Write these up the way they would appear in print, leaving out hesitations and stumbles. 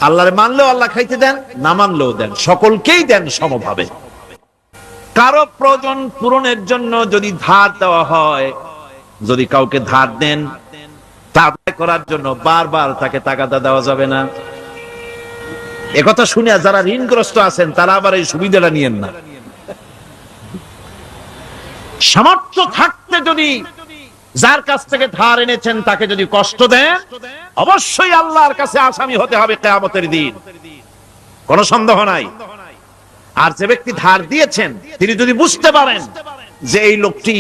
আল্লাহরে মানলেও আল্লাহ খাইতে দেন, না মানলেও দেন, সকলকেই দেন সমভাবে। কারো প্রয়োজন পূরণের জন্য যদি ধার দেওয়া হয়, যদি কাউকে ধার দেন, তা আদায় করার জন্য বারবার তাকে তাগাদা দেওয়া যাবে না। একথা শুনে যারা ঋণগ্রস্ত আছেন তারা আবার এই সুবিধাটা নিয়েন না। সামর্থ্য থাকতে যদি যার কাছ থেকে ধার এনেছেন তাকে যদি কষ্ট দেন, অবশ্যই আল্লাহর কাছে আসামি হতে হবে কিয়ামতের দিন, কোনো সন্দেহ নাই। আর যে ব্যক্তি ধার দিয়েছেন তিনি যদি বুঝতে পারেন যে এই লোকটি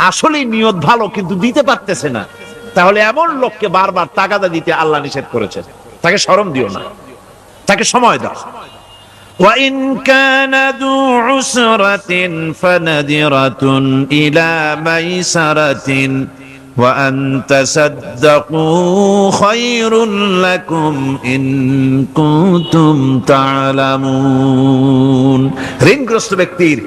আসলেই নিয়ত ভালো কিন্তু দিতে পারতেছে না, তাহলে এমন লোককে বারবার তাগাদা দিতে আল্লাহ নিষেধ করেছেন। তাকে শরম দিও না, তাকে সময় দাও। وَإِنْ كَانَ ذُو عُسْرَةٍ فَنَذِرَةٌ إِلَى مَيْسَرَةٍ وَأَنْ تَصَدَّقُوا خَيْرٌ لَكُمْ إِنْ كُنْتُمْ تَعْلَمُونَ। ঋণগ্রস্ত ব্যক্তির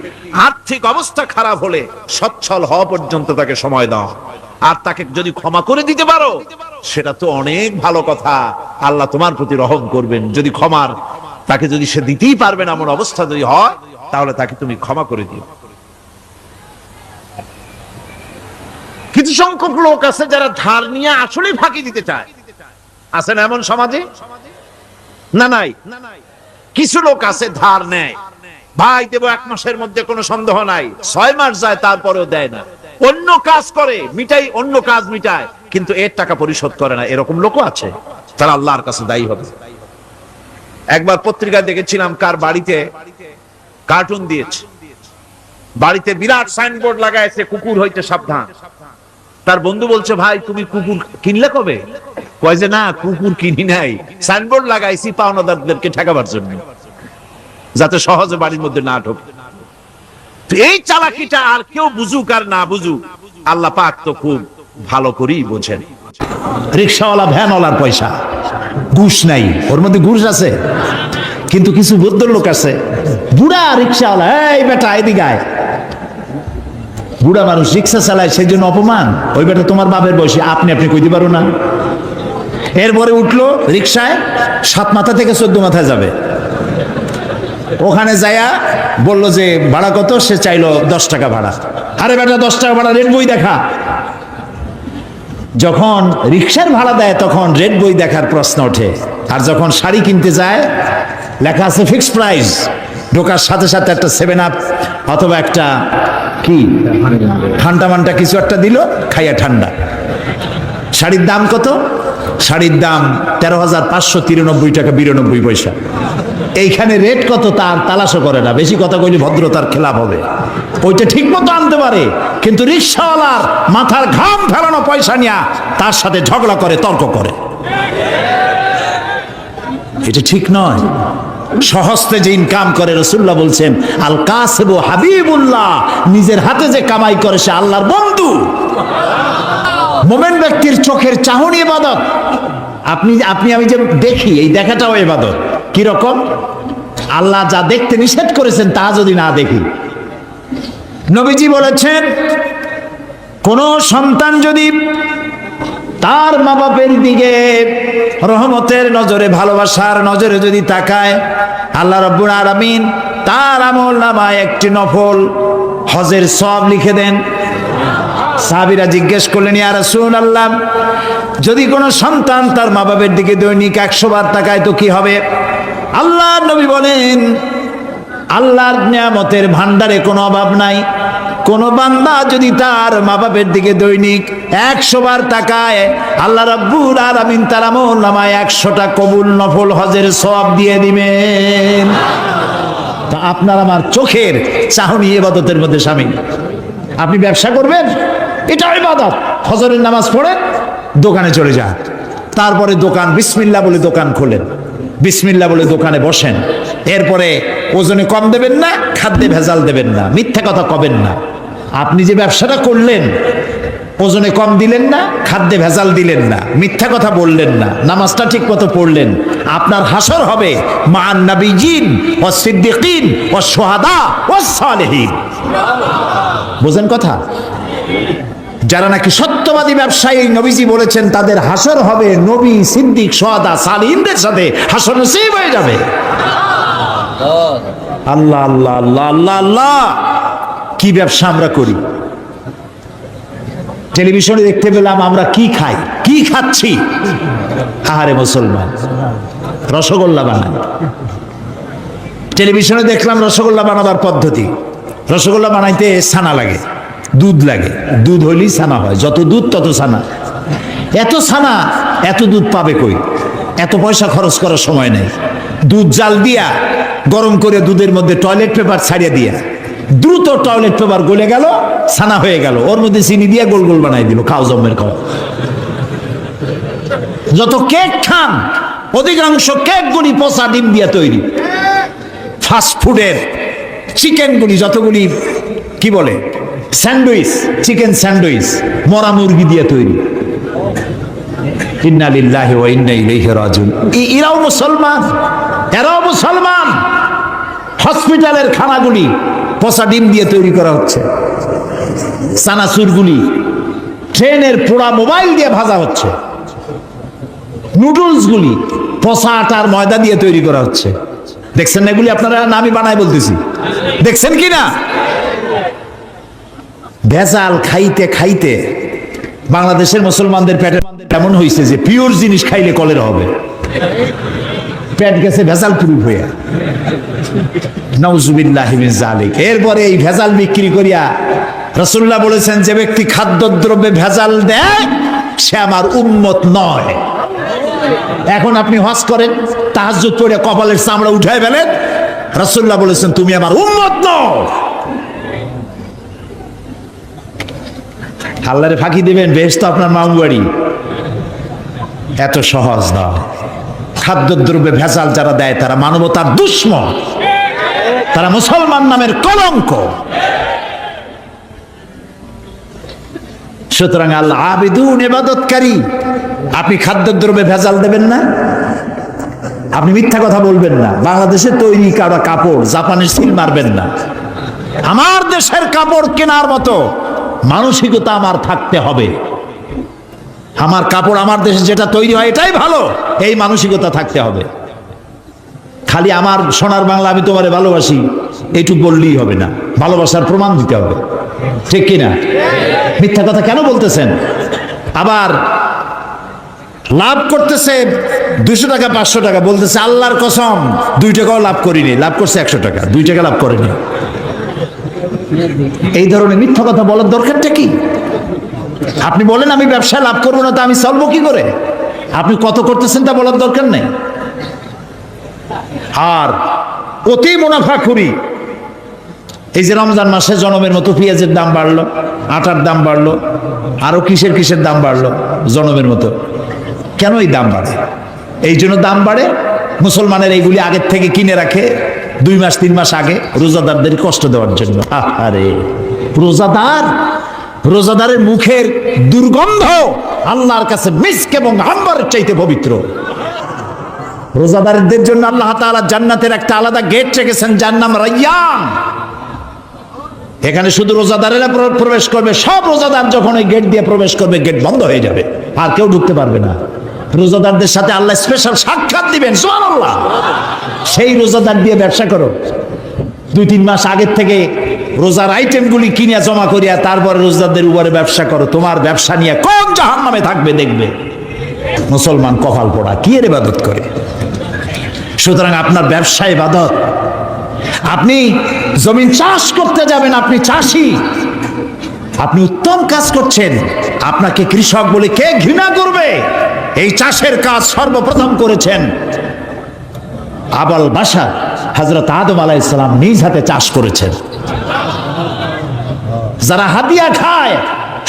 আর্থিক অবস্থা খারাপ হলে সচ্ছল হওয়া পর্যন্ত তাকে সময় দাও। আর তাকে যদি ক্ষমা করে দিতে পারো সেটা তো অনেক ভালো কথা, আল্লাহ তোমার প্রতি রহম করবেন। যদি ক্ষমার তাকে যদি সে দিতেই পারবে না এমন অবস্থা যদি হয়, তাহলে তাকে তুমি ক্ষমা করে দিও। কিছু সংখ্যক লোক আছে যারা ধার নিয়ে আসলেই ফাঁকি দিতে চায়, আছে না এমন সমাজে? না নাই? কিছু লোক আছে ধার নেয়, ভাই দেব 1 মাসের মধ্যে, কোনো সন্দেহ নাই। 6 মাস যায় তারপরেও দেয় না, অন্য কাজ করে মিটাই, অন্য কাজ মিটায়, কিন্তু এর টাকা পরিশোধ করে না। এরকম লোকও আছে, তারা আল্লাহর কাছে দায়ী হবে। একবার পত্রিকায় দেখেছিলাম কার বাড়িতে কার্টুন দিয়েছে, বাড়িতে বিরাট সাইনবোর্ড লাগাইছে কুকুর হইতে সাবধান। তার বন্ধু বলছে, ভাই তুমি কুকুর কিনলে কবে? কয় যে না, কুকুর কিনি নাই, সাইনবোর্ড লাগাইছি পাওনাদারদেরকে ঠেকাবার জন্য, যাতে সহজে বাড়ির মধ্যে না ঢোকে। এই চালাকিটা আর কেউ বুঝুক আর না বুঝুক, আল্লাহ পাক তো খুব ভালো করেই বোঝেন। রিক্সাওয়ালা ভ্যানওয়ালার পয়সা, ঘুষ নাই, ওর মধ্যে ঘুষ আছে। কিন্তু কিছু ভদ্রলোক আছে, বুড়া রিক্সাওয়ালা, এই বেটা এদিকে আয়। বুড়া মানুষ রিক্সা চালায়, সেই জন্য অপমান। ওই বেটা তোমার বাপের বয়সী, আপনি কইতে পারো না। এরপরে উঠলো রিক্সায়, 7 মাথা থেকে 14 মাথায় যাবে। ওখানে যায়া বললো যে ভাড়া কত, সে চাইলো 10 টাকা ভাড়া। আরে বেটা 10 টাকা ভাড়া, রেড বই দেখা। যখন রিক্সার ভাড়া দেয় তখন রেড বই দেখার প্রশ্ন ওঠে। আর যখন শাড়ি কিনতে যায় লেখা আছে ফিক্স প্রাইস, ঢোকার সাথে সাথে একটা 7 আপ অথবা একটা কি ঠান্ডা মান্ডা কিছু একটা দিল, খাইয়া ঠান্ডা। শাড়ির দাম কত? শাড়ির দাম 13,593 টাকা 92 পয়সা। এইখানে রেট কত তার তালাশও করে না, বেশি কথা কইলে ভদ্রতার খেলাপ হবে। ওইটা ঠিক মতো আনতে পারে, কিন্তু রিক্সাওয়ালার মাথার ঘাম ফেলানো পয়সা নিয়ে তার সাথে ঝগড়া করে, তর্ক করে। এটা ঠিক নয়। সহস্তে যে ইনকাম করে, রাসূলুল্লাহ বলছেন আল কাসিবু হাবিবুল্লাহ, নিজের হাতে যে কামাই করে সে আল্লাহর বন্ধু। মুমিন ব্যক্তির চোখের চাহনি ইবাদত। আপনি আমি যে দেখি, এই দেখাটাও ইবাদত। কি রকম? আল্লাহ যা দেখতে নিষেধ করেছেন তা যদি না দেখি। নবীজি বলেছেন, কোন সন্তান যদি তার মা বাপের দিকে রহমতের নজরে, ভালোবাসার নজরে যদি তাকায়, আল্লাহ রাব্বুল আলামিন তার আমলনামায় একটি নফল হজের সওয়াব লিখে দেন। সাহাবীরা জিজ্ঞেস করলেন, ইয়া রাসূলুল্লাহ, যদি কোনো সন্তান তার মা বাপের দিকে দৈনিক 100 বার তাকায় তো কি হবে? আল্লাহর নবী বলেন, আল্লাহর নিয়ামতের ভান্ডারে কোনো অভাব নাই। কোন বান্দা যদি তার মা বাপের দিকে দৈনিক 100 বার তাকায়, আল্লাহ রাব্বুল আলামিন তার আমলনামায় 100টা কবুল নফল হজের সওয়াব দিয়ে দিবেন। তা আপনার আমার চোখের চাহনি ইবাদতের মধ্যে শামিল। আপনি ব্যবসা করবেন, এটা ইবাদত। ফজরের নামাজ পড়েন, দোকানে চলে যান, তারপরে দোকান বিসমিল্লাহ বলে দোকান খোলেন, বিসমিল্লাহ বলে দোকানে বসেন। এরপরে ওজনে কম দেবেন না, খাদ্যে ভেজাল দেবেন না, মিথ্যা কথা কবেন না। আপনি যে ব্যবসাটা করলেন, ওজনে কম দিলেন না, খাদ্যে ভেজাল দিলেন না, মিথ্যা কথা বললেন না, নামাজটা ঠিক মতো পড়লেন, আপনার হাসর হবে মান নবিয়্যিন ওয়াস সিদ্দিকিন ওয়াস শুহাদা ওয়াস সালিহিন। বুঝেন কথা? যারা নাকি সত্যবাদী ব্যবসায়ী, নবীজি বলেছেন তাদের হাসর হবে নবী, সিদ্দিক, শুহাদা, সালিহিনদের সাথে হাসর নসিব হয়ে যাবে। আল্লাহ আল্লাহ আল্লাহ আল্লাহ আল্লাহ, কি ব্যবসা আমরা করি! টেলিভিশনে দেখতে পেলাম আমরা কি খাই, কি খাচ্ছি। আহারে মুসলমান, রসগোল্লা বানায়। টেলিভিশনে দেখলাম রসগোল্লা বানাবার পদ্ধতি। রসগোল্লা বানাইতে ছানা লাগে, দুধ লাগে, দুধ হইলেই ছানা হয়, যত দুধ তত ছানা। এত ছানা, এত দুধ পাবে কই? এত পয়সা খরচ করার সময় নেই। দুধ জাল দিয়া গরম করে দুধের মধ্যে টয়লেট পেপার ছাড়িয়ে দিয়া দ্রুত টয়লেট পেপার গলে গেল, ছানা হয়ে গেল, ওর মধ্যে চিনি দিয়ে গোল গোল বানাই দিল, খাও জম্মের খাও। যত কেক খান অধিকাংশ কেকগুলি পচা ডিম দিয়ে তৈরি। ফাস্ট ফুডের চিকেনগুলি যতগুলি কি বলে স্যান্ডউইচ, চিকেন স্যান্ডউইচ মরা মুরগি দিয়ে তৈরি। ইন্না লিল্লাহি ওয়া ইন্না ইলাইহি রাজিউন। এরাও মুসলমান, এরাও মুসলমান। হসপিটালের খানাগুলি পচা ডিম দিয়ে তৈরি করা হচ্ছে। চানাচুরগুলি ট্রেনের পোড়া মোবাইল দিয়ে ভাজা হচ্ছে। নুডলসগুলি পচা আটার ময়দা দিয়ে তৈরি করা হচ্ছে। দেখছেন না এগুলি আপনারা? না আমি বানাই বলতেছি, দেখছেন কি না? ভেজাল খাইতে খাইতে বাংলাদেশের মুসলমানদের পেটে এমন হয়েছে যে পিওর জিনিস খাইলে কলেরা হবে। পেট গেছে ভেজাল পুরু হয়ে। নাউজুবিল্লাহি মিন যালিক। এরপরে এই ভেজাল বিক্রি করিয়া রাসূলুল্লাহ বলেছেন, যে ব্যক্তি খাদ্যদ্রব্যে ভেজাল দেয় সে আমার উম্মত নয়। এখন আপনি হজ করেন, তাহাজ্জুদ পড়ে কপালের চামড়া উঠায় ফেলেন, রাসূলুল্লাহ বলেছেন তুমি আমার উম্মত নও। আল্লাহরে ফাঁকি দিবেন, বেহেশত আপনার মামু বাড়ি। এত সহজ না। খাদ্যদ্রব্যে ভেজাল যারা দেয় তারা মানবতার দুশমন, তারা মুসলমান নামের কলঙ্ক। সুতরাং আল্লাহ আবিদুন, ইবাদতকারী। আপনি খাদ্যদ্রব্যে ভেজাল দেবেন না, আপনি মিথ্যা কথা বলবেন না, বাংলাদেশে তৈরি কাটা কাপড় জাপানের সিল মারবেন না। আমার দেশের কাপড় কেনার মতো মানসিকতা আমার থাকতে হবে। আমার কাপড় আমার দেশে যেটা তৈরি হয় এটাই ভালো, এই মানসিকতা থাকতে হবে। খালি আমার সোনার বাংলা আমি তোমারে ভালোবাসি এইটুকু বললেই হবে না, ভালোবাসার প্রমাণ দিতে হবে, ঠিক কিনা? মিথ্যা কথা কেন বলতেছেন? আবার লাভ করতেছে 200 টাকা 500 টাকা, বলতেছে আল্লাহর কসম 2 টাকাও লাভ করিনি, লাভ করছে 100 টাকা, 2 টাকা লাভ করেনি। এই ধরনের মিথ্যা কথা বলার দরকারটা কি? আপনি বলেন আমি ব্যবসায় লাভ করবো না, তা আমি চলবো কি করে? আপনি কত করতেছেন তা বলার দরকার নেই। আর অতি মুনাফাখুরি। এই যে রমজান মাসে জনমের মতো পেঁয়াজের দাম বাড়লো, আটার দাম বাড়লো, আরো কিসের কিসের দাম বাড়লো জনমের মতো। কেন এই দাম বাড়ে? এই জন্য দাম বাড়ে, মুসলমানের এইগুলি আগের থেকে কিনে রাখে 2 মাস 3 মাস আগে, রোজাদারদের কষ্ট দেওয়ার জন্য। আরে রোজাদারের মুখের দুর্গন্ধ আল্লাহর কাছে মিস্ক এবং আম্বরের চাইতে পবিত্র। রোজাদারদের জন্য আল্লাহ তাআলা জান্নাতের একটা আলাদা গেট রেখেছেন, যার নাম রায়্যান। এখানে শুধু রোজাদারেরা প্রবেশ করবে। সব রোজাদার যখন ওই গেট দিয়ে প্রবেশ করবে, গেট বন্ধ হয়ে যাবে, আর কেউ ঢুকতে পারবে না। রোজাদারদের সাথে আল্লাহ স্পেশাল সাক্ষাৎ দিবেন, সুবহানাল্লাহ। সেই রোজাদার দিয়ে ব্যবসা করো। 2-3 মাস আগের থেকে রোজার আইটেমগুলি কিনে জমা করিয়া তারপরে রোজাদারদের উপরে ব্যবসা করো। তোমার ব্যবসা নিয়ে কোন জাহান্নামে থাকবে দেখবে। মুসলমান কপাল পোড়া, কি এর ইবাদত করে? সুতরাং আপনার ব্যবসা ইবাদত। আপনি জমিন চাষ করতে যাবেন, আপনি চাষি, আপনি উত্তম কাজ করছেন, আপনাকে কৃষক বলে কে ঘৃণা করবে? এই চাষের কাজ সর্বপ্রথম করেছেন আবুল বাশার হযরত আদম আলাইহিস সালাম, নিজ হাতে চাষ করেছেন। যারা হাদিয়া খায়,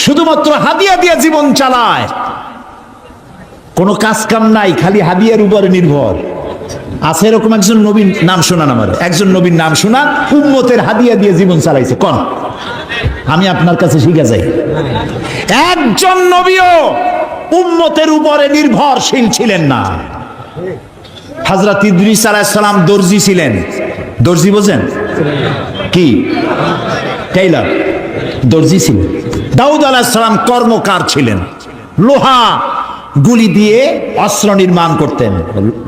শুধুমাত্র হাদিয়া দিয়ে জীবন চালায়, কোনো কাজ কাম নাই, খালি হাদিয়ার উপরে নির্ভর আছে, এরকম একজন নবীর নাম শোনান আমার, একজন নবীর নাম শোনান উম্মতের হাদিয়া দিয়ে জীবন চালাইছে। কোন? আমি আপনার কাছে শিখে যাই, একজন নবীও উম্মতের উপরে নির্ভরশীল ছিলেন না। হযরত ইদ্রিস আলাইহিস সালাম দর্জি ছিলেন। দর্জি বোঝেন কি? টেইলর, দর্জি ছিলেন। দাউদ আলাইহিস সালাম কর্মকার ছিলেন, লোহা গুলি দিয়ে অস্ত্র নির্মাণ করতেন,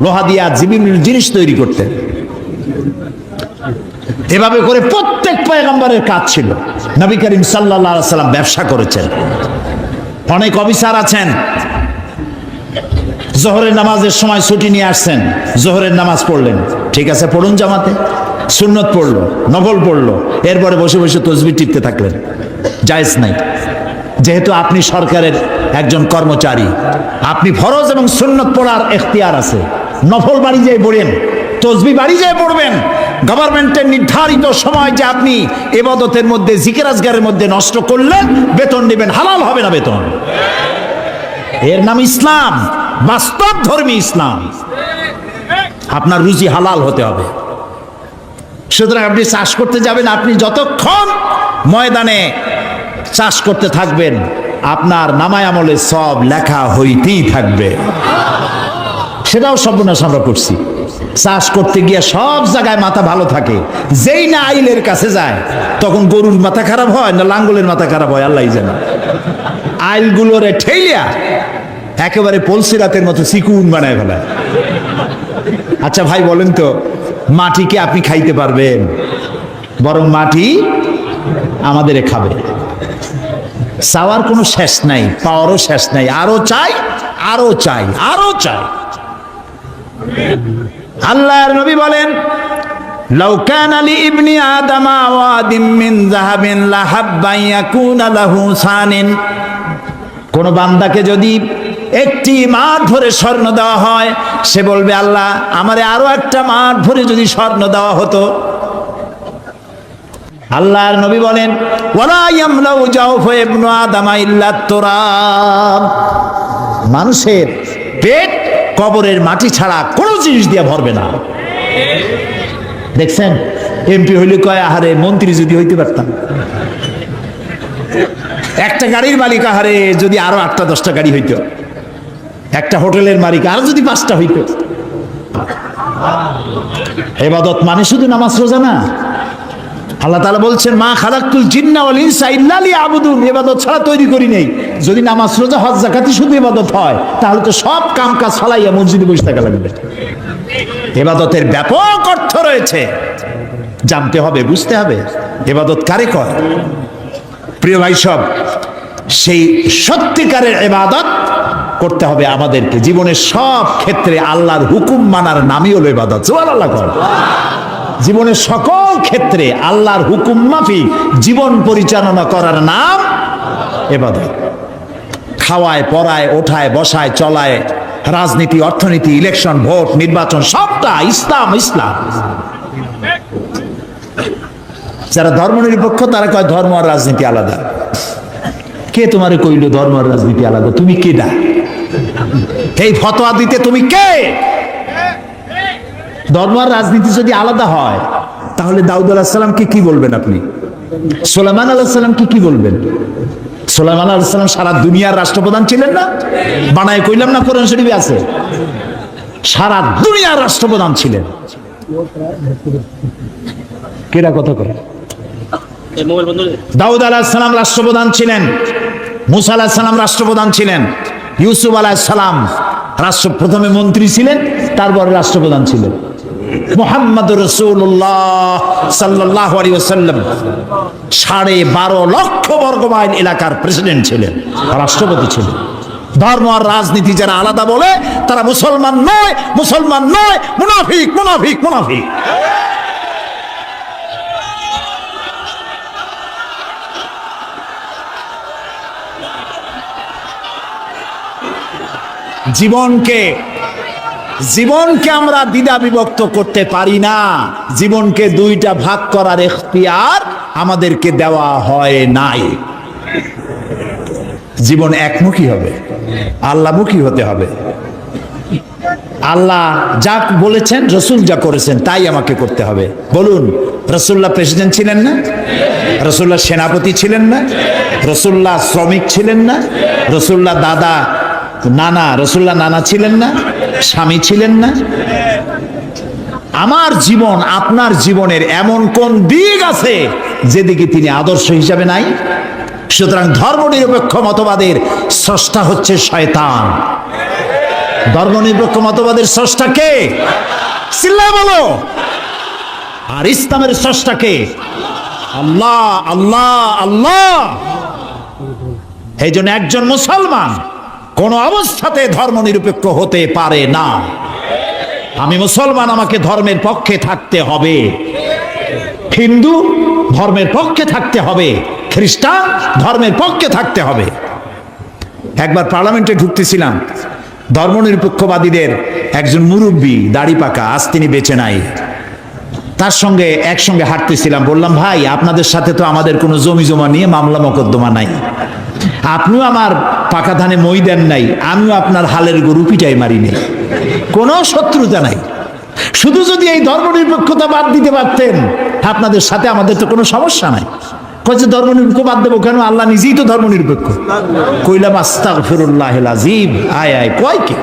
লোহা দিয়ে বিভিন্ন জিনিস তৈরি করতেন। এভাবে করে প্রত্যেক পয়গম্বরের কাজ ছিল। নবী করিম সাল্লাল্লাহু আলাইহি সাল্লাম ব্যবসা করেছেন। অনেক অফিসার আছেন, জোহরের নামাজের সময় ছুটি নিয়ে আসছেন, জোহরের নামাজ পড়লেন, ঠিক আছে পড়ুন জামাতে, সুন্নত পড়লো, নফল পড়লো, এরপরে বসে বসে তসবিহ টিপতে থাকলেন, জায়েজ নাই। যেহেতু আপনি সরকারের একজন কর্মচারী, আপনি ফরজ এবং সুন্নত পড়ার এখতিয়ার আছে, নফল বাড়ি যেয়ে পড়েন, তসবিহ বাড়ি যেয়ে পড়বেন। গভর্নমেন্টের নির্ধারিত সময় যে আপনি ইবাদতের মধ্যে, জিকির আজগারের মধ্যে নষ্ট করলেন, বেতন নেবেন, হালাল হবে না বেতন। এর নাম ইসলাম, বাস্তব ধর্মী ইসলাম। আপনার রুজি হালাল হতে হবে। সুতরাং আপনি চাষ করতে যাবেন, আপনি যতক্ষণ ময়দানে চাষ করতে থাকবেন, আপনার নামায় আমলে সব লেখা হইতেই থাকবে। সেটাও সর্বনাশ আমরা করছি। চাষ করতে গিয়ে সব জায়গায় মাথা ভালো থাকে, যেই না আইলের কাছে যায় তখন গরুর মাথা খারাপ হয় না লাঙ্গলের মাথা খারাপ হয় আল্লাহই জানে। আইলগুলোরে ঠেলিয়া একেবারে পলসিরাতের মতো চিকুন বানায় ফেলায়। আচ্ছা ভাই বলেন তো, মাটিকে আপনি খাইতে পারবেন? বরং মাটি আমাদের খাবে। চাওয়ার কোনো শেষ নাই, পাওয়ারও শেষ নাই, আরো চাই, আরো চাই, আরো চাই। আল্লাহর নবী বলেন, লাউ কানা লি ইবনি আদামা ওয়াদিম মিন যাহাবিন লাহাব্বা ইয়াকুনা লাহু সানিন। কোন বান্দাকে যদি একটি মাঠ ভরে স্বর্ণ দেওয়া হয়, সে বলবে আল্লাহ আমারে আরো একটা মাঠ ভরে যদি স্বর্ণ দেওয়া হতো। আল্লাহর নবী বলেন, ওয়ালা ইয়ামলাউ জাওফা ইবনু আদামা ইল্লা তুরাব। মানুষের পেট কবরের মাটি ছাড়া কোনো জিনিস দিয়ে ভরবে না। দেখছেন, এমপি হইলে কয় আহারে মন্ত্রী যদি হইতে পারতাম। একটা গাড়ির মালিক আহারে যদি আরো 8টা 10টা গাড়ি হইতো, একটা হোটেলের মালিক আরো যদি 5টা হইতো। ইবাদত মানে শুধু নামাজ রোজা না। আল্লাহ তাআলা বলছেন, মা খালাকতুল জিন্না ওয়াল ইনসা ইল্লা লিয়াবুদুন। ইবাদত ছাড়া তৈরি করি নেই। যদি নামাজ রোজা হজ যাকাতই শুধু ইবাদত হয়, তাহলে তো সব কাম কাজ ফালাইয়া মসজিদে বসে থাকা লাগবে। ইবাদতের ব্যাপক অর্থ রয়েছে, জানতে হবে, বুঝতে হবে ইবাদত কারে কয়। প্রিয় ভাই সব, সেই সত্যিকারের ইবাদত করতে হবে আমাদেরকে। জীবনের সব ক্ষেত্রে আল্লাহর হুকুম মানার নামই হলো ইবাদত। সুবহানাল্লাহ কর। জীবনের সকল ক্ষেত্রে আল্লাহর হুকুম মাফিক জীবন পরিচালনা করার নাম ইবাদত। খাওয়ায়, পড়ায়, ওঠায়, বসায়, চলায়, রাজনীতি, অর্থনীতি, ইলেকশন, ভোট, নির্বাচন, সবটা ইসলাম। ইসলাম। যারা ধর্মনিরপেক্ষ তারা কয় ধর্ম আর রাজনীতি আলাদা। কে তোমারে কইল ধর্ম আর রাজনীতি আলাদা? তুমি কেডা এই ফতোয়া দিতে? তুমি কে? ধর্ম আর রাজনীতি যদি আলাদা হয়, তাহলে দাউদ আলাইহিস সালামকে কি বলবেন আপনি? সুলাইমান আলাইহিস সালামকে কি বলবেন? সুলাইমান আলাইহিস সালাম সারা দুনিয়ার রাষ্ট্রপ্রধান ছিলেন না? বানায় কইলাম না, কোরআন শরীফে আছে। সারা দুনিয়ার রাষ্ট্রপ্রধান ছিলেন। কেডা কথা করে? দাউদ আলাইহিস সালাম রাষ্ট্রপ্রধান ছিলেন, মুসা আলাইহিস সালাম রাষ্ট্রপ্রধান ছিলেন, ইউসুফ আলাইহিস সালাম প্রথমে মন্ত্রী ছিলেন, তারপর রাষ্ট্রপ্রধান ছিলেন। মুহাম্মদুর রাসূলুল্লাহ সাল্লাল্লাহু আলাইহি ওয়াসাল্লাম 12.5 লক্ষ বর্গ মাইল এলাকার প্রেসিডেন্ট ছিলেন, রাষ্ট্রপতি ছিলেন। ধর্ম আর রাজনীতি যারা আলাদা বলে তারা মুসলমান নয়, মুসলমান নয়, মুনাফিক, মুনাফিক, মুনাফিক। জীবনকে আমরা দ্বিধা বিভক্ত করতে পারি না। জীবনকে দুইটা ভাগ করার এখতিয়ার আমাদেরকে দেওয়া হয় নাই। জীবন একমুখী হবে, আল্লাহমুখী হতে হবে। আল্লাহ যা বলেছেন, রসুল যা করেছেন তাই আমাকে করতে হবে। বলুন, রসুল্লাহ প্রেসিডেন্ট ছিলেন না? রসুল্লাহ সেনাপতি ছিলেন না? রসুল্লাহ শ্রমিক ছিলেন না? রসুল্লাহ দাদা নানা, রসুল্লাহ নানা ছিলেন না? স্বামী ছিলেন না? আমার জীবন, আপনার জীবনের এমন কোন দিক আছে যেদিকে তিনি আদর্শ হিসাবে নাই? সুতরাং ধর্মনিরপেক্ষ মতবাদের স্রষ্টা হচ্ছে শয়তান। ধর্মনিরপেক্ষ মতবাদের স্রষ্টা কে? চিল্লায় বলো। আর ইসলামের স্রষ্টা কে? আল্লাহ, আল্লাহ, আল্লাহ। এই জন্য একজন মুসলমান কোন অবস্থাতে ধর্মনিরপেক্ষ হতে পারে না। আমি মুসলমান, আমাকে ধর্মের পক্ষে থাকতে হবে। হিন্দু ধর্মের পক্ষে থাকতে হবে, খ্রিস্টান ধর্মের পক্ষে থাকতে হবে। একবার পার্লামেন্টে ঢুকতেছিলাম, ধর্মনিরপেক্ষবাদীদের একজন মুরব্বী, দাড়ি পাকা, আজ তিনি বেঁচে নাই, তার সঙ্গে একসঙ্গে হাঁটতেছিলাম। বললাম, ভাই আপনাদের সাথে তো আমাদের কোনো জমি জমা নিয়ে মামলা মোকদ্দমা নাই, আপনিও আমার পাকা ধানে মই দেন নাই, আমিও আপনার হালের গরু পিটাই মারিনি, কোনো শত্রুতা নাই। শুধু যদি এই ধর্মনিরপেক্ষতা বাদ দিতে পারতেন, আপনাদের সাথে আমাদের তো কোনো সমস্যা নাই। কয়েছে ধর্মনিরপেক্ষ বাদ দেবো কেন? আল্লাহ নিজেই তো ধর্মনিরপেক্ষ। কইলাম আস্তাগফিরুল্লাহিল আযীম। আয় আয়, কয় কি?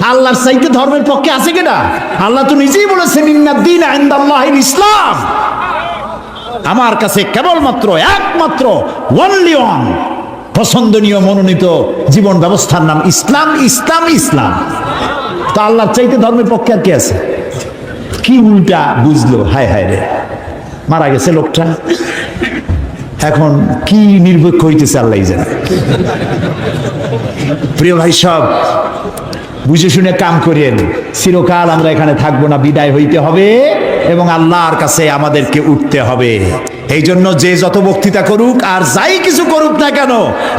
আল্লাহর চাইতে ধর্মের পক্ষে আছে কেনা? আল্লাহ তো নিজেই বলেছেন, ইন্নাদ-দীন ইনদাল্লাহিল ইসলাম। আমার কাছে কেবলমাত্র, একমাত্র, ওনলি ওয়ান পছন্দনীয় মনোনীত জীবন ব্যবস্থার নাম ইসলাম, ইসলাম, ইসলাম। তো আল্লাহর চাইতে ধর্মের পক্ষে আর কি আছে? কি উল্টা বুঝলো! হায় হায় রে, মারা গেছে লোকটা, এখন কি নিরপেক্ষ হইতেছে আল্লাহ জানে। প্রিয় ভাই সব, বুঝে শুনে কাম করেন। চিরকাল আমরা এখানে থাকবো না, বিদায় হইতে হবে এবং আল্লাহর কাছে আমাদেরকে উঠতে হবে। এই জন্য যে যত বক্তৃতা করুক আর যাই কিছু করুক না কেন,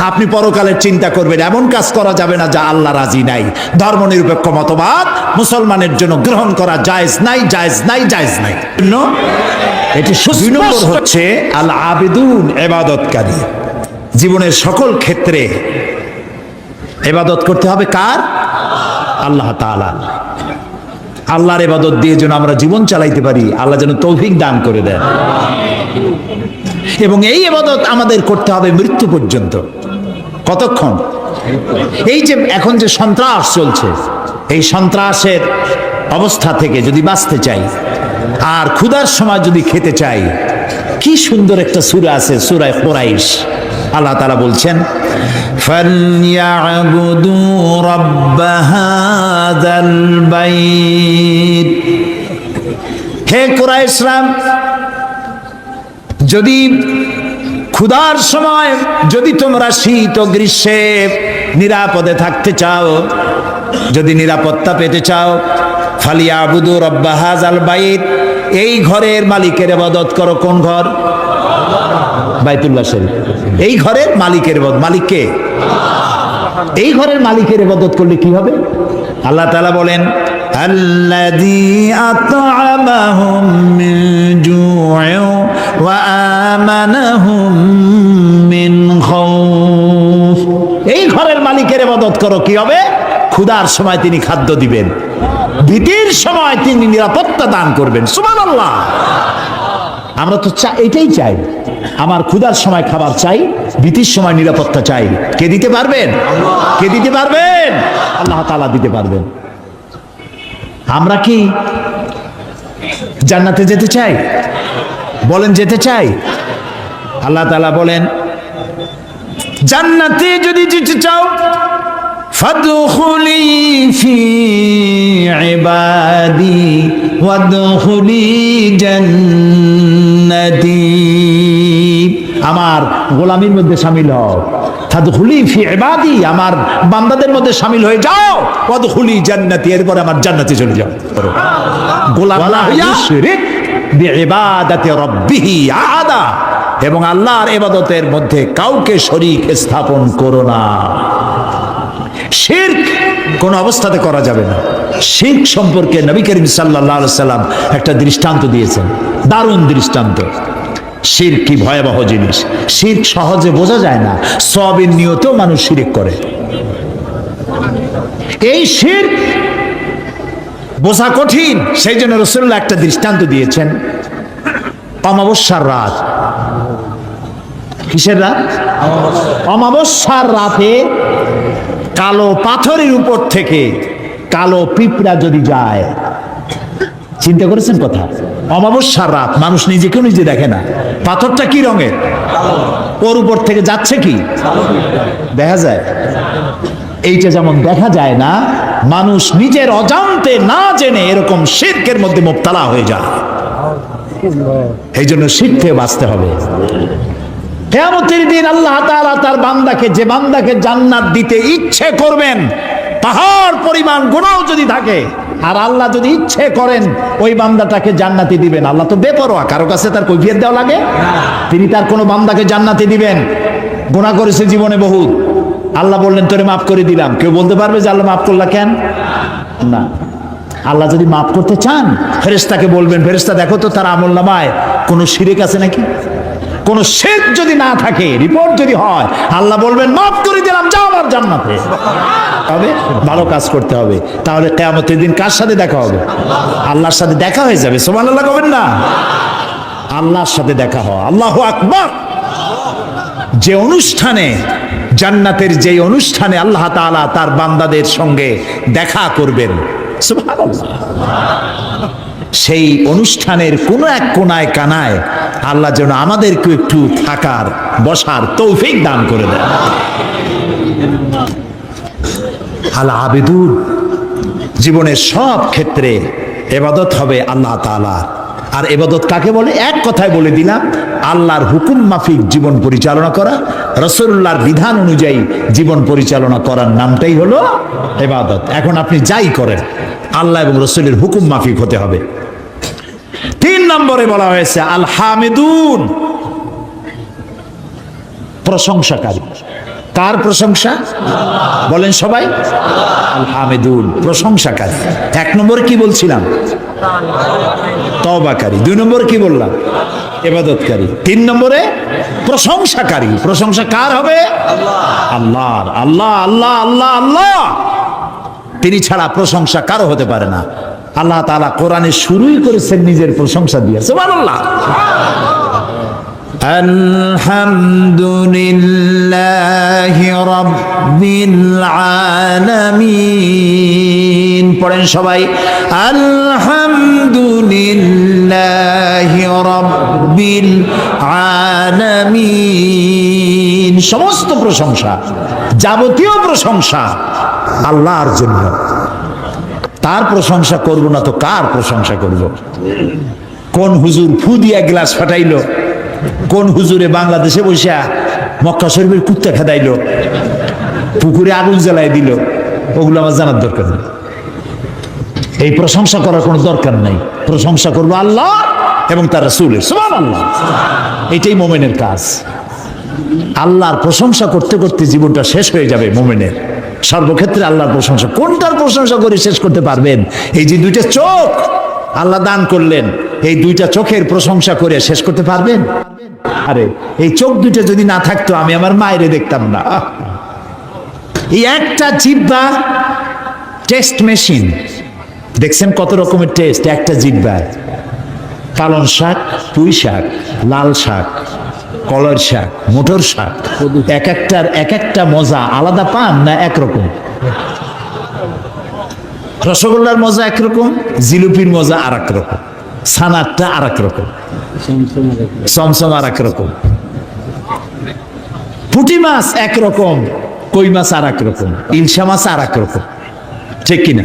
আপনি পরকালের চিন্তা করবেন। এমন কাজ করা যাবে না যা আল্লাহ রাজি নাই। ধর্মনিরপেক্ষ মতবাদ মুসলমানের জন্য গ্রহণ করা জায়েজ নাই, জায়েজ নাই, জায়েজ নাই। এটি সুস্পষ্ট হচ্ছে আল আবিদুন, ইবাদতকারী। জীবনের সকল ক্ষেত্রে ইবাদত করতে হবে কার? আল্লাহ তাআলা। আল্লাহর ইবাদত দিয়ে যেন আমরা জীবন চালাইতে পারি, আল্লাহ যেন তৌফিক দান করে দেন। এবং এই ইবাদত আমাদের করতে হবে মৃত্যু পর্যন্ত। কতক্ষণ? এই যে এখন যে সন্ত্রাস চলছে, এই সন্ত্রাসের অবস্থা থেকে যদি বাঁচতে চাই আর ক্ষুধার সময় যদি খেতে চাই, কি সুন্দর একটা সূরা আছে, সূরা কুরাইশ। আল্লাহ তাআলা বলছেন, ফালইয়াবুদু রাব্ব হাযাল বাইত। হে কুরাইশরা, যদি ক্ষুধার সময় যদি তোমরা শীত ও গ্রীষ্মে নিরাপদে থাকতে চাও, যদি নিরাপত্তা পেতে চাও, ফালিয়াবুদু রাব্ব হাযাল বাইত, এই ঘরের মালিকের ইবাদত করো। কোন ঘর? বাইতুল্লাহ শরীফ। এই ঘরের মালিকের ইবাদত। মালিক কে? এই ঘরের মালিকের ইবাদত করলে কি হবে? আল্লাহ তাআলা বলেন, আল্লাযী আত'আমাহুম মিন জু'ইন ওয়া আমানাহুম মিন খাউফ। এই ঘরের মালিকের ইবাদত করো, কি হবে? ক্ষুধার সময় তিনি খাদ্য দিবেন, ভীতির সময় তিনি নিরাপত্তা দান করবেন। সুবহানাল্লাহ। আমরা তো এটাই চাই। আমার ক্ষুধার সময় খাবার চাই, ভীতির সময় নিরাপত্তা চাই। কে দিতে পারবেন? কে দিতে পারবেন? আল্লাহ তাআলা দিতে পারবেন। আমরা কি জান্নাতে যেতে চাই? বলেন, যেতে চাই? আল্লাহ তাআলা বলেন, জান্নাতে যদি যেতে চাও, ফাদখুলি ফি ইবাদি ওয়াদখুলি জান্নাতি। আমার গোলামীর মধ্যে শামিল হও। ফাদখুলি ফি ইবাদি, আমার বান্দাদের মধ্যে শামিল হয়ে যাও। ওয়াদখুলি জান্নাতি, এরপর আমার জান্নাতে চলে যাও। গোলাম না হইয়া শিরক বিইবাদাতি রাব্বিহি আহাদা, এবং আল্লাহর ইবাদতের মধ্যে কাউকে শরীক স্থাপন করো না। শিরক কোন অবস্থাতে করা যাবে না। শিরক সম্পর্কে নবী করিম সাল্লাল্লাহু আলাইহি সাল্লাম একটা দৃষ্টান্ত দিয়েছেন, দারুণ দৃষ্টান্ত। শিরক কি ভয়াবহ জিনিস! শিরক সহজে বোঝা যায় না, সওয়াবের নিয়তেও মানুষ শিরক করে। এই শিরক বোঝা কঠিন, সেই জন্য রাসূলুল্লাহ একটা দৃষ্টান্ত দিয়েছেন। অমাবস্যার রাত। কিসের রাত? অমাবস্যার রাতে কালো পাথরের উপর থেকে কালো পিঁপড়া যদি যায়, চিন্তা করেছেন কথা? অমাবস্যার রাত, মানুষ নিজেকেও নিজে দেখে না। পাথরটা কি রঙের? ওর উপর থেকে যাচ্ছে কি দেখা যায়? এইটা যেমন দেখা যায় না, মানুষ নিজের অজান্তে না জেনে এরকম শিরকের মধ্যে মুবতালা হয়ে যায়। এই জন্য শিরক থেকে বাঁচতে হবে। কিয়ামতের দিন আল্লাহ তাআলা তার বান্দাকে, যে বান্দাকে জান্নাত দিতে ইচ্ছে করবেন, পাহাড় পরিমাণ গুনাহ যদি থাকে, আর আল্লাহ যদি ইচ্ছে করেন ওই বান্দাটাকে জান্নাতে দিবেন। আল্লাহ তো বেপরোয়া, কারো কাছে তার কৈফিয়ত দেওয়া লাগে? তিনি তার কোনো বান্দাকে জান্নাতে দিবেন। গুনাহ করেছে জীবনে বহুত, আল্লাহ বললেন তোরে মাফ করে দিলাম। কেউ বলতে পারবে যে আল্লাহ মাফ করলা কেন? না। আল্লাহ যদি মাফ করতে চান, ফেরেশতাকে বলবেন, ফেরেশতা দেখো তো তার আমলনামায় কোনো শিরক আছে নাকি। কোন শিরক যদি না থাকে, রিপোর্ট যদি হয়, আল্লাহ বলবেন মাফ করে দিলাম, যাও আমার জান্নাতে। তবে ভালো কাজ করতে হবে, তাহলে কিয়ামতের দিন কার সাথে দেখা হবে? আল্লাহর সাথে দেখা হয়ে যাবে। সুবহানাল্লাহ কবেন না? আল্লাহর সাথে দেখা হয়। আল্লাহু আকবার। যে অনুষ্ঠানে, জান্নাতের যে অনুষ্ঠানে আল্লাহ তাআলা তার বান্দাদের সঙ্গে দেখা করবেন, সুবহানাল্লাহ, সেই অনুষ্ঠানের কোন এক কোনায় কানায় আল্লাহ যেন আমাদেরকে একটু থাকার, বসার তৌফিক দান করে দেন। আল আবিদুন, জীবনের সব ক্ষেত্রে ইবাদত হবে আল্লাহ তাআলা। আর ইবাদত কাকে বলে? এক কথায় বলে দিলাম, আল্লাহর হুকুম মাফিক জীবন পরিচালনা করা, রাসূলুল্লাহর বিধান অনুযায়ী জীবন পরিচালনা করার নামটাই হলো ইবাদত। এখন আপনি যাই করেন, আল্লাহ এবং রাসূলের হুকুম মাফিক হতে হবে। 3 নম্বরে বলা হয়েছে আল হামিদুন, প্রশংসাকারী। কার প্রশংসা? বলেন সবাই। আল হামিদুন, প্রশংসাকারী। 1 নম্বরে কি বলছিলাম? তওবাকারী। 2 নম্বরে কি বললাম? ইবাদতকারী। 3 নম্বরে প্রশংসাকারী। প্রশংসা কার হবে? আল্লাহর। আল্লাহ আল্লাহ আল্লাহ আল্লাহ, তিনি ছাড়া প্রশংসা কারো হতে পারে না। আল্লাহ তাআলা কোরআনে শুরুই করেছেন নিজের প্রশংসা দিয়ে। সুবহানাল্লাহ। আলহামদুলিল্লাহি রাব্বিল আলামিন। পড়েন সবাই, আলহামদুলিল্লাহি রাব্বিল আলামিন। সমস্ত প্রশংসা, যাবতীয় প্রশংসা আল্লাহর জন্য। তার প্রশংসা করব না তো কার প্রশংসা করব? কোন হুজুর ফু দিয়া গ্লাস ফাটাইলো? কোন হুজুরে বাংলাদেশে বসে মক্কা শরীফের কুত্তা খেদাইলো, পুকুরে আগুন জ্বালাই দিল? ওগুলো আমার জানার দরকার নেই। এই প্রশংসা করার কোনো দরকার নাই। প্রশংসা করবো আল্লাহ এবং তার রাসূলের। সুবহানাল্লাহ। এটাই মুমিনের কাজ। আল্লাহর প্রশংসা করতে করতে জীবনটা শেষ হয়ে যাবে মুমিনের। সর্বক্ষেত্রে আল্লাহর প্রশংসা। কোনটার প্রশংসা করে শেষ করতে পারবেন? এই যে 2টা চোখ আল্লাহ দান করলেন, এই 2টা চোখের প্রশংসা করে শেষ করতে পারবেন? আরে এই চোখ 2টা যদি না থাকতো, আমি আমার মায়েরে দেখতাম না। এই একটা জিহ্বা টেস্ট মেশিন। দেখছেন কত রকমের টেস্ট একটা জিহ্বায়? পালং শাক, পুঁই শাক, লাল শাক, কলর শাক, মোটর শাক, এক একটা মজা আলাদা পান না একরকম? রসগোল্লার মজা একরকম, জিলিপির মজা আর এক রকম, ছানারটা আর এক রকম, চমচম আর এক রকম, পুঁটি মাছ একরকম, কই মাছ আর এক রকম, ইলশা মাছ আর এক রকম, ঠিক কিনা?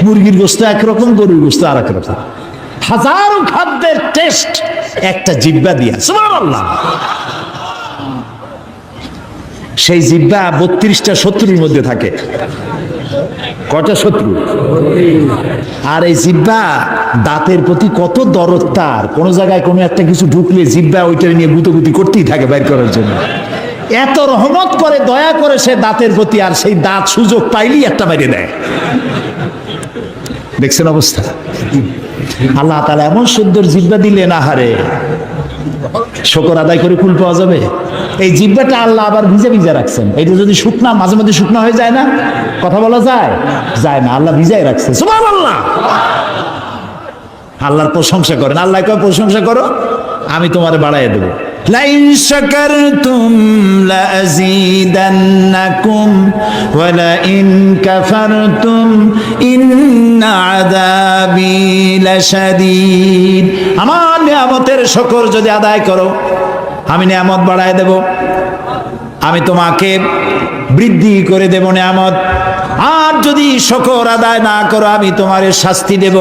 মুরগির গোস্ত একরকম, গরুর গোস্ত আর এক রকম। হাজারো খাদ্যের টেস্ট একটা জিহ্বা দিয়া। সুবহানাল্লাহ। সেই জিহ্বা 32টা শত্রুর মধ্যে থাকে। কটা শত্রু? আর এই জিহ্বা দাঁতের প্রতি কত দরদ তার। কোন জায়গায় কোনো একটা কিছু ঢুকলে জিহ্বা ওইটা নিয়ে গুতোগুতি করতেই থাকে বাইর করার জন্য। এত রহমত করে, দয়া করে সে দাঁতের প্রতি, আর সেই দাঁত সুযোগ পাইলেই একটা বাইরে দেয়। দেখছেন অবস্থা? আল্লাহ তাআলা এমন সুন্দর জিহ্বা দিলেন, আহারে শুকর আদায় করে কুল পাওয়া যাবে। এই জিহ্বাটা আল্লাহ আবার ভিজে ভিজে রাখছেন। এটা যদি শুকনা, মাঝে মাঝে শুকনা হয়ে যায় না, কথা বলা যায়? যায় না, আল্লাহ ভিজাই রাখছে। সুবহানাল্লাহ। আল্লাহর প্রশংসা করেন। আল্লাহ কয় প্রশংসা করো, আমি তোমারে বাড়াইয়া দেবো। লাইন শাকারতুম লাযীদান্নাকুম ওয়া লাইন কাফারতুম ইন্না আযাবি লাশাদীদ। আমার নিয়ামতের শুকর যদি আদায় করো, আমি নিয়ামত বাড়ায় দেব, আমি তোমাকে বৃদ্ধি করে দেব নিয়ামত। আর যদি শুকর আদায় না করো আমি তোমারে শাস্তি দেব।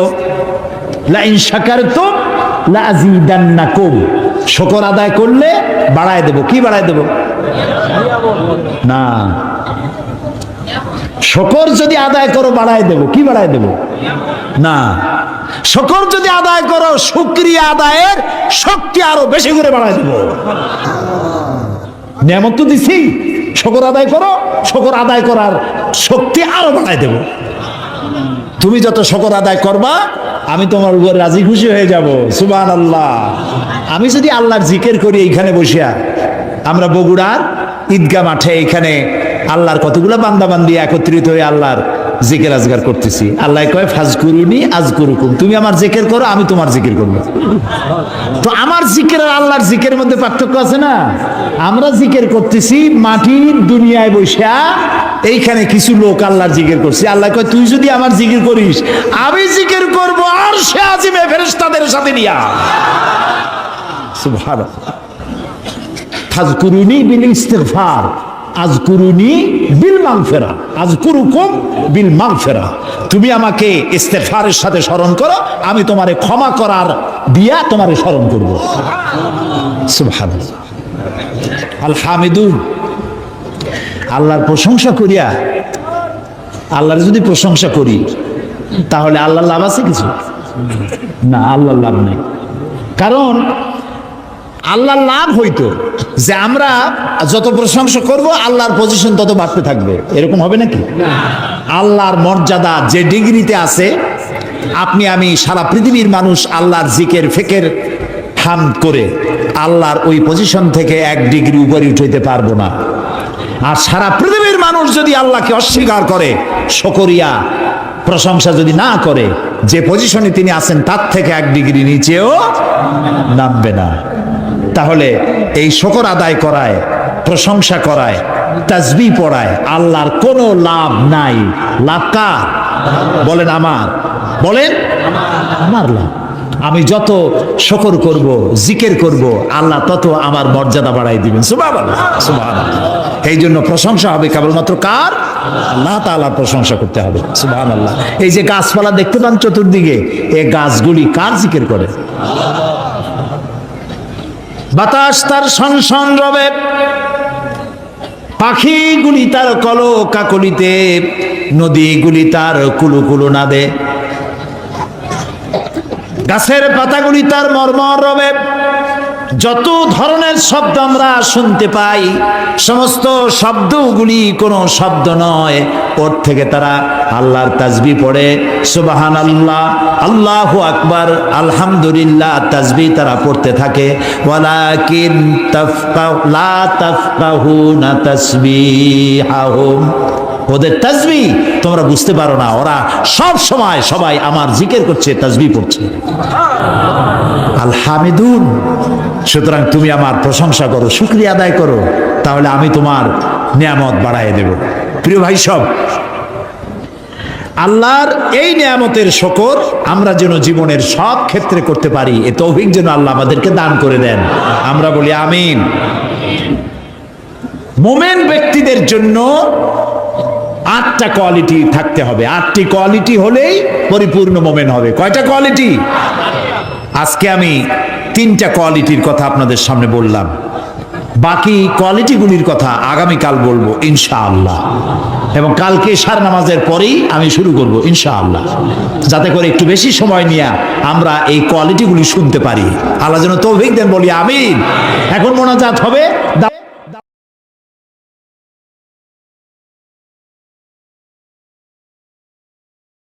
লা ইন শাকারতুম লা আযীদান্নাকুম, শুকর আদায় করলে বাড়ায় দেব। কি বাড়ায় দেব? না, শুকর যদি আদায় করো বাড়ায় দেব। কি বাড়ায় দেব? না, শুকর যদি আদায় করো শুকরিয়া আদায়ের শক্তি আরো বেশি করে বাড়ায় দেব। নিয়ামত তো দিছি, শুকর আদায় করো, শুকর আদায় করার শক্তি আরো বাড়ায় দেব। তুমি যত শুকর আদায় করবা আমি তোমার উপর রাজি খুশি হয়ে যাব। সুবহানাল্লাহ। আমি যদি আল্লাহর জিকির করি এইখানে বসিয়া, আমরা বগুড়ার ঈদগাহ মাঠে এইখানে আল্লাহর কতগুলো বান্দাবান্দি একত্রিত হয়ে আল্লাহর জিকির আজগার করতেছি। আল্লাহ কয় ফাজকুরুনি আজকুরুকুম, তুমি আমার জিকির করো আমি তোমার জিকির করবো। তো আমার জিকির আর আল্লাহর জিকিরের মধ্যে পার্থক্য আছে না? আমরা জিকির করতেছি মাটির দুনিয়ায় বসা, এইখানে কিছু লোক আল্লাহর জিকির করছে। আল্লাহ কয় তুই যদি আমার জিকির করিস আমি জিকির করব আর সে আজিমে ফেরেশতাদের সাথে নিয়া। সুবহানাল্লাহ। ফাজকুরুনি বিল ইস্তিগফার আযকুরুনি বিল মাগফিরা আযকুরুকুম বিল মাগফিরা, তুমি আমাকে ইস্তিগফারের সাথে স্মরণ করো, আমি তোমারে ক্ষমা করার দিয়া তোমারে স্মরণ করব। সুবহানাল্লাহ। আল হামিদুন, আল্লাহর প্রশংসা করিয়া, আল্লাহর যদি প্রশংসা করি তাহলে আল্লাহর লাভ আছে কিছু? না, আল্লাহর লাভ নেই। কারণ আল্লাহর লাভ হইতো যে আমরা যত প্রশংসা করব আল্লাহর পজিশন তত বাড়তে থাকবে, এরকম হবে নাকি? আল্লাহর মর্যাদা যে ডিগ্রিতে আছে, আপনি আমি সারা পৃথিবীর মানুষ আল্লাহর জিকির ফিকির হামদ করে আল্লাহর ওই পজিশন থেকে 1 ডিগ্রি উপরে উঠাইতে পারবো না। আর সারা পৃথিবীর মানুষ যদি আল্লাহকে অস্বীকার করে, শুকরিয়া প্রশংসা যদি না করে, যে পজিশনে তিনি আছেন তার থেকে 1 ডিগ্রি নিচেও নামবে না। তাহলে এই শুকর আদায় করায়, প্রশংসা করায়, তাসবিহ পড়ায় আল্লাহর কোনো লাভ নাই। লাভ কার? বলেন আমার, বলেন আমার লাভ। আমি যত শুকর করব, জিকির করব, আল্লাহ তত আমার মর্যাদা বাড়াই দিবেন। সুবহানাল্লাহ, সুবহানাল্লাহ। এই জন্য প্রশংসা হবে কেবলমাত্র কার? আল্লাহ তাআলার প্রশংসা করতে হবে। সুবহানাল্লাহ। এই যে গাছপালা দেখতে পান চতুর্দিকে, এই গাছগুলি কার জিকির করে? বাতাস তার শনশন রবে, পাখিগুলি তার কলকাকলিতে, নদীগুলি তার কুলুকুলু নাদে, গাছের পাতাগুলি তার মর্মর রবে। যত ধরনের শব্দ আমরা শুনতে পাই, সমস্ত শব্দগুলি কোনো শব্দ নয়, ওর থেকে তারা আল্লাহর তাসবিহ পড়ে। সুবহানাল্লাহ, আল্লাহু আকবার, আলহামদুলিল্লাহ তাসবিহ তারা পড়তে থাকে। ওয়ালাকিন লা তাফকাহুনা তাসবিহাহুম, ওদের তাসবিহ তোমরা বুঝতে পারো না। ওরা সব সময় সবাই আমার জিকির করছে, তাসবিহ পড়ছে। আল হামিদুন। সুতরাং তুমি আমার প্রশংসা করো, শুকরিয়া আদায় করো, তাহলে আমি তোমার নিয়ামত বাড়ায় দেব। প্রিয় ভাই সব, আল্লাহর এই নিয়ামতের শুকর আমরা যেন জীবনের সব ক্ষেত্রে করতে পারি, এ তৌফিক যেন আল্লাহ আমাদেরকে দান করে দেন। আমরা বলি আমিন। মুমিন ব্যক্তিদের জন্য 8টা কোয়ালিটি থাকতে হবে। 8টি কোয়ালিটি হলেই পরিপূর্ণ মুমিন হবে। কয়টা কোয়ালিটি? আজকে আমি 3টা কোয়ালিটির কথা আপনাদের সামনে বললাম, বাকি কোয়ালিটিগুলির কথা আগামীকাল বলবো ইনশাআল্লাহ। এবং কালকে এশার নামাজের পরেই আমি শুরু করব ইনশাআল্লাহ, যাতে করে একটু বেশি সময় নিয়ে আমরা এই কোয়ালিটিগুলি শুনতে পারি। আল্লাহ যেন তৌফিক দেন, বলি আমিন। এখন মোনাজাত হবে।